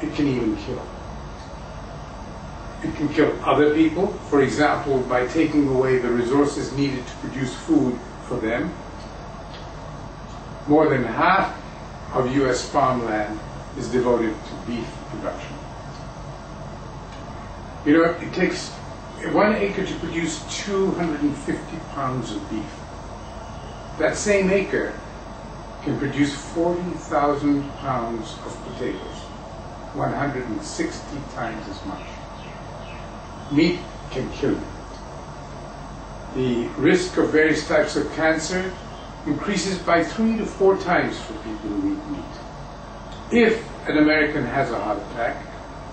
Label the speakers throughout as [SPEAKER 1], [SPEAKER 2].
[SPEAKER 1] it can even kill. It can kill other people, for example, by taking away the resources needed to produce food for them. More than half of US farmland is devoted to beef production. You know, it takes 1 acre to produce 250 pounds of beef. That same acre can produce 40,000 pounds of potatoes, 160 times as much. Meat can kill you. The risk of various types of cancer increases by 3 to 4 times for people who eat meat. If an American has a heart attack,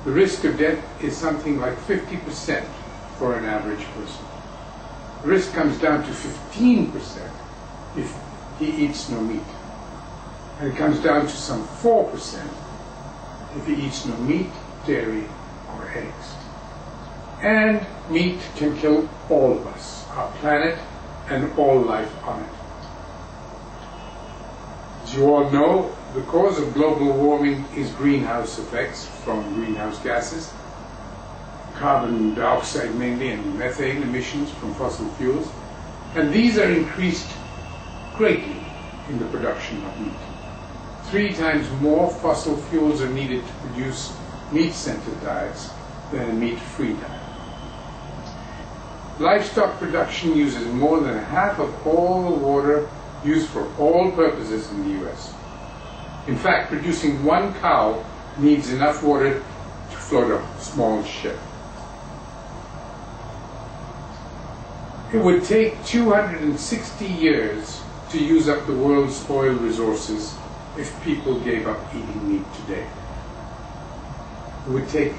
[SPEAKER 1] the risk of death is something like 50% for an average person. The risk comes down to 15% if he eats no meat. And it comes down to some 4% if he eats no meat, dairy, or eggs. And meat can kill all of us, our planet, and all life on it. As you all know, the cause of global warming is greenhouse effects from greenhouse gases, carbon dioxide mainly, and methane emissions from fossil fuels. And these are increased greatly in the production of meat. 3 times more fossil fuels are needed to produce meat-centered diets than a meat-free diet. Livestock production uses more than half of all the water used for all purposes in the US. In fact, producing 1 cow needs enough water to float a small ship. It would take 260 years to use up the world's oil resources if people gave up eating meat today. It would take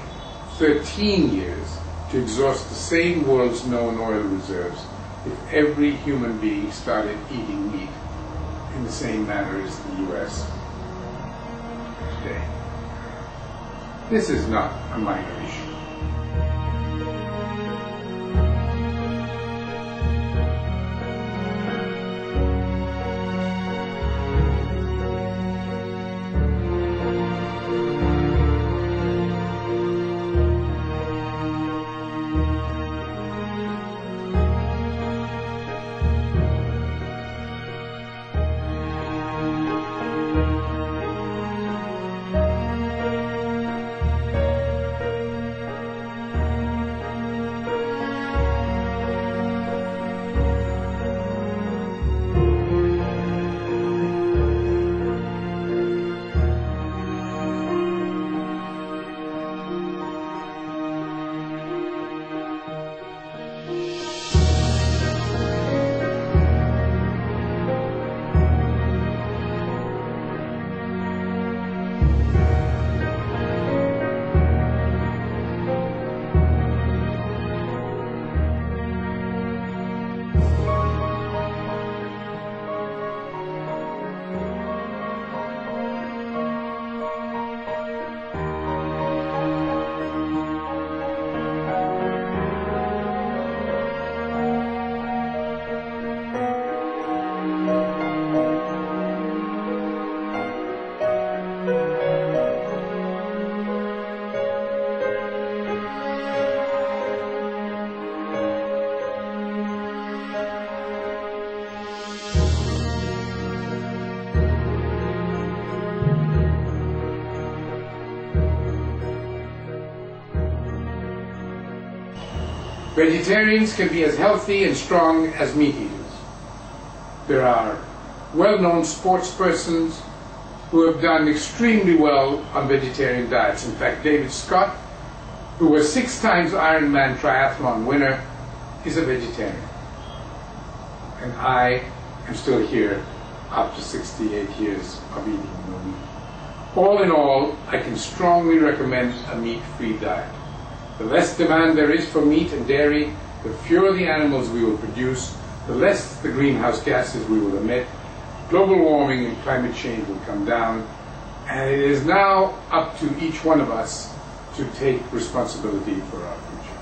[SPEAKER 1] 13 years to exhaust the same world's known oil reserves if every human being started eating meat in the same manner as the US today. This is not a minor issue. Vegetarians can be as healthy and strong as meat eaters. There are well-known sports persons who have done extremely well on vegetarian diets. In fact, David Scott, who was 6 times Ironman triathlon winner, is a vegetarian. And I am still here after 68 years of eating no meat. All in all, I can strongly recommend a meat-free diet. The less demand there is for meat and dairy, the fewer the animals we will produce, the less the greenhouse gases we will emit, global warming and climate change will come down, and it is now up to each one of us to take responsibility for our future.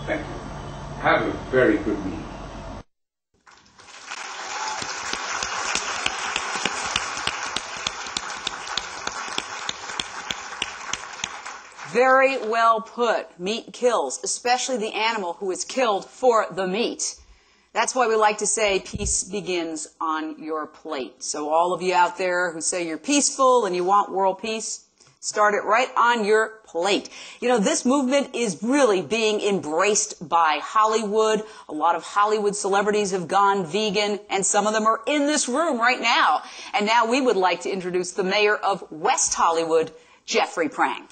[SPEAKER 1] Thank you. Have a very good meeting.
[SPEAKER 2] Very well put. Meat kills, especially the animal who is killed for the meat. That's why we like to say peace begins on your plate. So all of you out there who say you're peaceful and you want world peace, start it right on your plate. You know, this movement is really being embraced by Hollywood. A lot of Hollywood celebrities have gone vegan, and some of them are in this room right now. And now we would like to introduce the mayor of West Hollywood, Jeffrey Prang.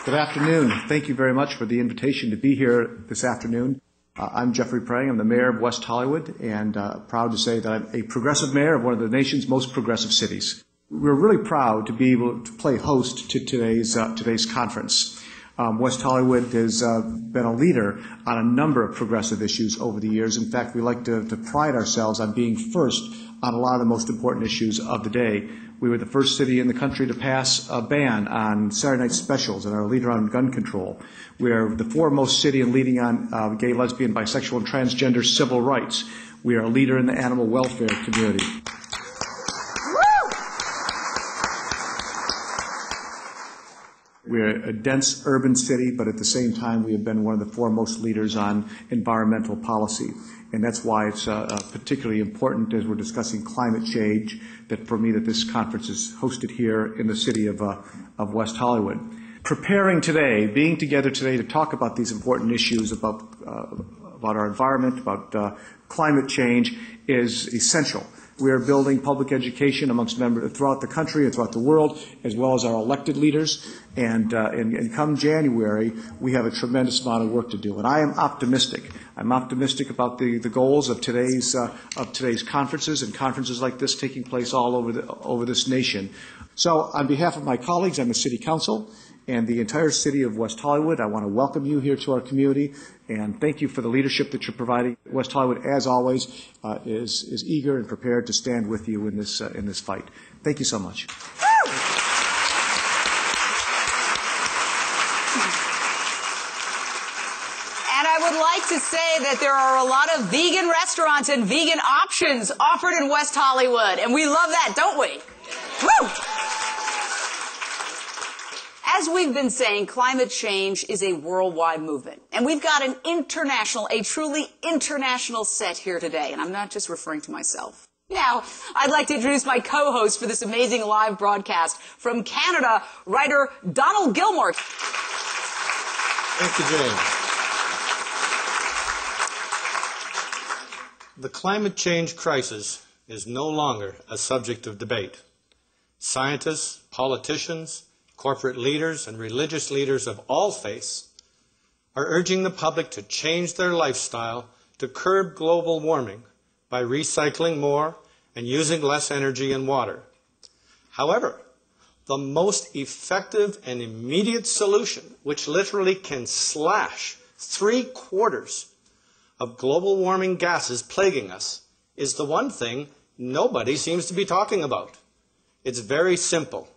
[SPEAKER 3] Good afternoon. Thank you very much for the invitation to be here this afternoon. I'm Jeffrey Prang. I'm the mayor of West Hollywood, and proud to say that I'm a progressive mayor of one of the nation's most progressive cities. We're really proud to be able to play host to today's conference. West Hollywood has been a leader on a number of progressive issues over the years. In fact, we like to pride ourselves on being first on a lot of the most important issues of the day. We were the first city in the country to pass a ban on Saturday night specials and are a leader on gun control. We are the foremost city in leading on gay, lesbian, bisexual, and transgender civil rights. We are a leader in the animal welfare community. We're a dense urban city, but at the same time, we have been one of the foremost leaders on environmental policy. And that's why it's particularly important as we're discussing climate change that for me that this conference is hosted here in the city of West Hollywood. Preparing today, being together today to talk about these important issues about our environment, about climate change is essential. We are building public education amongst members throughout the country and throughout the world, as well as our elected leaders. And come January, we have a tremendous amount of work to do. And I am optimistic. I'm optimistic about the goals of today's conferences and conferences like this taking place all over this nation. So, on behalf of my colleagues on the City Council and the entire city of West Hollywood, I want to welcome you here to our community and thank you for the leadership that you're providing. West Hollywood, as always, is eager and prepared to stand with you in this fight. Thank you so much.
[SPEAKER 2] And I would like to say that there are a lot of vegan restaurants and vegan options offered in West Hollywood, and we love that, don't we? Woo! As we've been saying, climate change is a worldwide movement. And we've got a truly international set here today. And I'm not just referring to myself. Now, I'd like to introduce my co-host for this amazing live broadcast from Canada, writer Donald Gilmore.
[SPEAKER 4] Thank you, Jane. The climate change crisis is no longer a subject of debate. Scientists, politicians, corporate leaders, and religious leaders of all faiths are urging the public to change their lifestyle to curb global warming by recycling more and using less energy and water. However, the most effective and immediate solution, which literally can slash 3/4 of global warming gases plaguing us, is the one thing nobody seems to be talking about. It's very simple.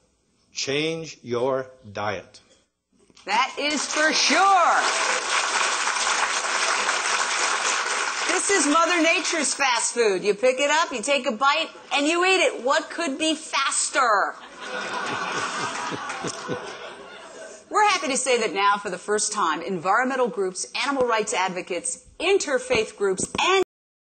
[SPEAKER 4] Change your diet.
[SPEAKER 2] That is for sure. This is Mother Nature's fast food. You pick it up, you take a bite, and you eat it. What could be faster? We're happy to say that now, for the first time, environmental groups, animal rights advocates, interfaith groups, and